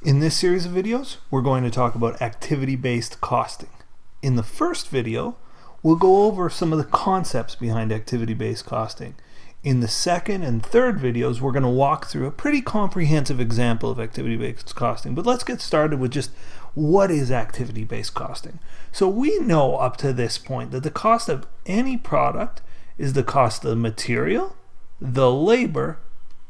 In this series of videos, we're going to talk about activity-based costing. In the first video, we'll go over some of the concepts behind activity-based costing. In the second and third videos, we're going to walk through a pretty comprehensive example of activity-based costing. But let's get started with just what is activity-based costing. So we know up to this point that the cost of any product is the cost of the material, the labor,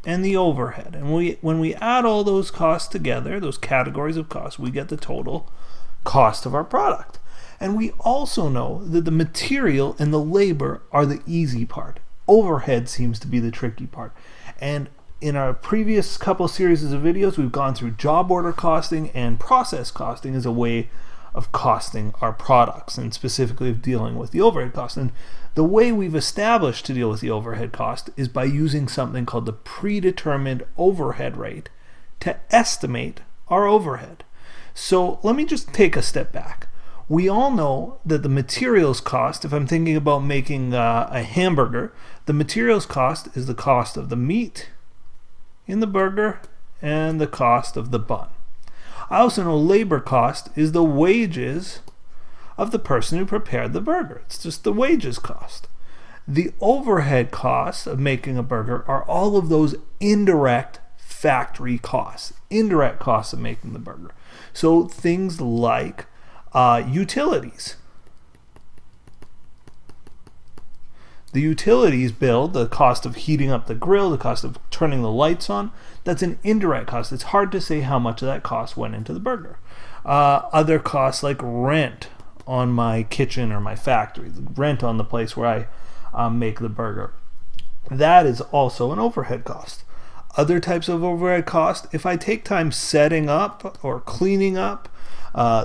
and the overhead. And when we add all those costs together, those categories of costs, we get the total cost of our product. And we also know that the material and the labor are the easy part. Overhead seems to be the tricky part. And in our previous couple series of videos, we've gone through job order costing and process costing as a way of costing our products, and specifically of dealing with the overhead cost. And the way we've established to deal with the overhead cost is by using something called the predetermined overhead rate to estimate our overhead. So let me just take a step back. We all know that the materials cost, if I'm thinking about making a hamburger, the materials cost is the cost of the meat in the burger and the cost of the bun. I also know labor cost is the wages of the person who prepared the burger. It's just the wages cost. The overhead costs of making a burger are all of those indirect factory costs, indirect costs of making the burger. So things like utilities. The utilities bill, the cost of heating up the grill, the cost of turning the lights on, that's an indirect cost. It's hard to say how much of that cost went into the burger. Other costs like rent on my kitchen or my factory, rent on the place where I make the burger. That is also an overhead cost. Other types of overhead cost, if I take time setting up or cleaning up,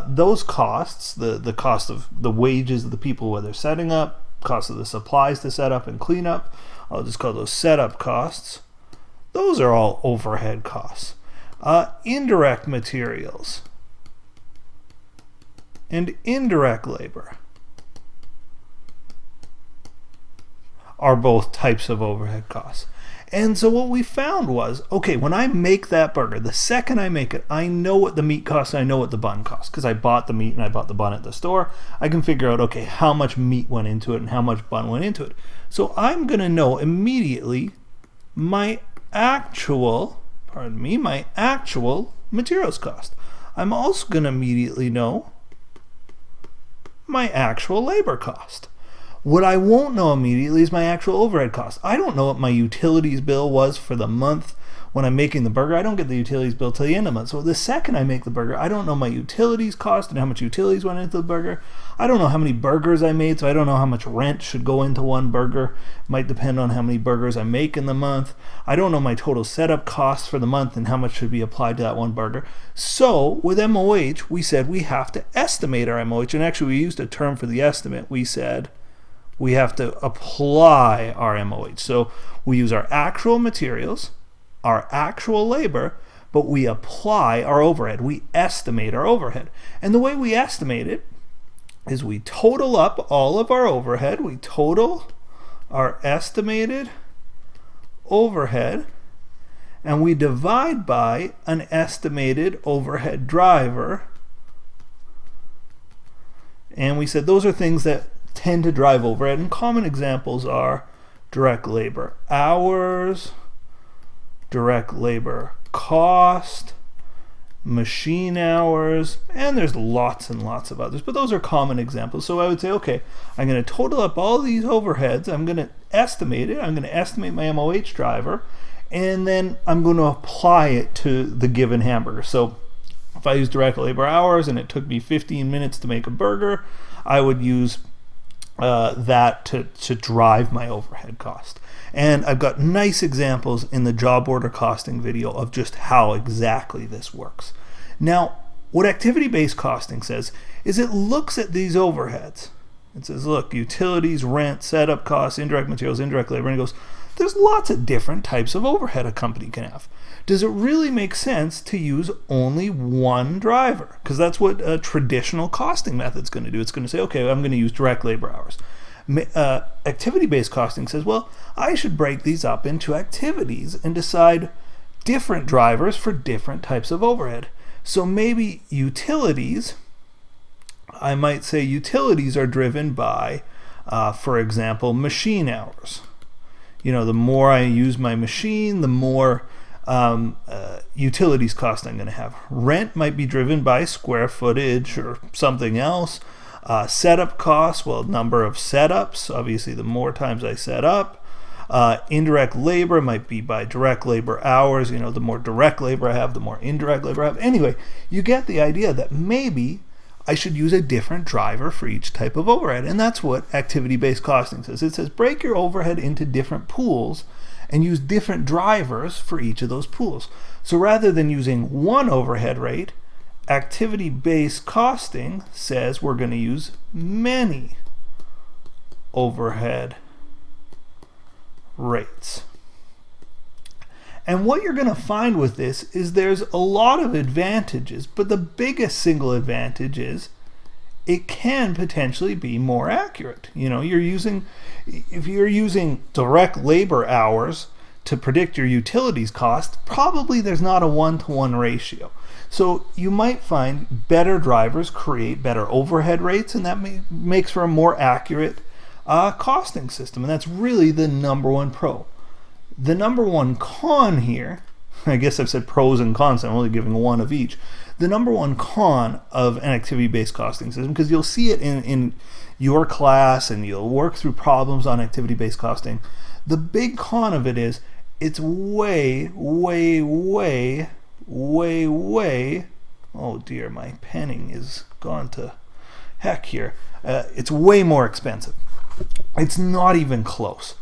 those costs, the cost of the wages of the people where they're setting up, cost of the supplies to set up and clean up, I'll just call those setup costs. Those are all overhead costs. Indirect materials and indirect labor are both types of overhead costs. And so what we found was, okay, when I make that burger, the second I make it, I know what the meat costs, I know what the bun costs, because I bought the meat and I bought the bun at the store. I can figure out, okay, how much meat went into it and how much bun went into it. So I'm going to know immediately my actual materials cost. I'm also going to immediately know my actual labor cost. What I won't know immediately is my actual overhead cost. I don't know what my utilities bill was for the month when I'm making the burger. I don't get the utilities bill till the end of the month. So the second I make the burger, I don't know my utilities cost and how much utilities went into the burger. I don't know how many burgers I made, so I don't know how much rent should go into one burger. It might depend on how many burgers I make in the month. I don't know my total setup costs for the month and how much should be applied to that one burger. So with MOH, we said we have to estimate our MOH, and actually we used a term for the estimate. We said we have to apply our MOH. So we use our actual materials, our actual labor, but we apply our overhead. We estimate our overhead. And the way we estimate it is we total up all of our overhead. We total our estimated overhead, and we divide by an estimated overhead driver. And we said those are things that tend to drive overhead, and common examples are direct labor hours, direct labor cost, machine hours, and there's lots and lots of others, but those are common examples. So I would say, okay, I'm going to total up all these overheads, I'm going to estimate it, I'm going to estimate my MOH driver, and then I'm going to apply it to the given hamburger. So if I use direct labor hours and it took me 15 minutes to make a burger, I would use that to drive my overhead cost. And I've got nice examples in the job order costing video of just how exactly this works. Now, what activity-based costing says is it looks at these overheads. It says, look, utilities, rent, setup costs, indirect materials, indirect labor, and it goes, there's lots of different types of overhead a company can have. Does it really make sense to use only one driver? Because that's what a traditional costing method is going to do. It's going to say, okay, I'm going to use direct labor hours. Activity-based costing says, well, I should break these up into activities and decide different drivers for different types of overhead. So maybe utilities, I might say utilities are driven by, for example, machine hours. You know, the more I use my machine, the more utilities cost I'm going to have. Rent might be driven by square footage or something else. Setup costs, well, number of setups. Obviously, the more times I set up. Indirect labor might be by direct labor hours. You know, the more direct labor I have, the more indirect labor I have. Anyway, you get the idea that maybe I should use a different driver for each type of overhead. And that's what activity-based costing says. It says break your overhead into different pools and use different drivers for each of those pools. So rather than using one overhead rate, activity-based costing says we're going to use many overhead rates. And what you're going to find with this is there's a lot of advantages, but the biggest single advantage is it can potentially be more accurate. You know, if you're using direct labor hours to predict your utilities cost, probably there's not a 1-to-1 ratio. So you might find better drivers create better overhead rates, and that makes for a more accurate costing system. And that's really the number one pro. The number one con here, I guess I've said pros and cons, I'm only giving one of each. The number one con of an activity-based costing system, because you'll see it in your class and you'll work through problems on activity-based costing, the big con of it is it's way, oh dear, my penning is gone to heck here. It's way more expensive. It's not even close.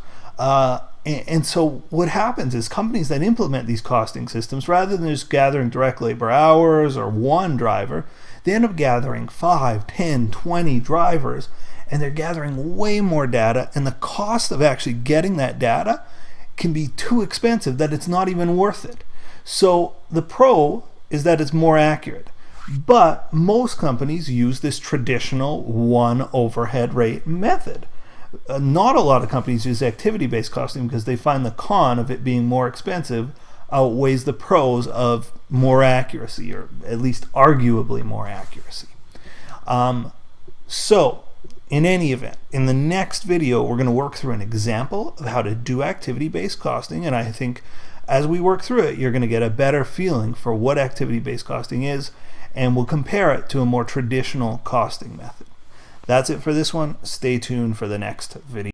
And so what happens is companies that implement these costing systems, rather than just gathering direct labor hours or one driver, they end up gathering 5, 10, 20 drivers, and they're gathering way more data, and the cost of actually getting that data can be too expensive that it's not even worth it. So the pro is that it's more accurate. But most companies use this traditional one overhead rate method. Not a lot of companies use activity-based costing because they find the con of it being more expensive outweighs the pros of more accuracy, or at least arguably more accuracy. So in any event, in the next video, we're going to work through an example of how to do activity-based costing, and I think as we work through it, you're going to get a better feeling for what activity-based costing is, and we'll compare it to a more traditional costing method. That's it for this one. Stay tuned for the next video.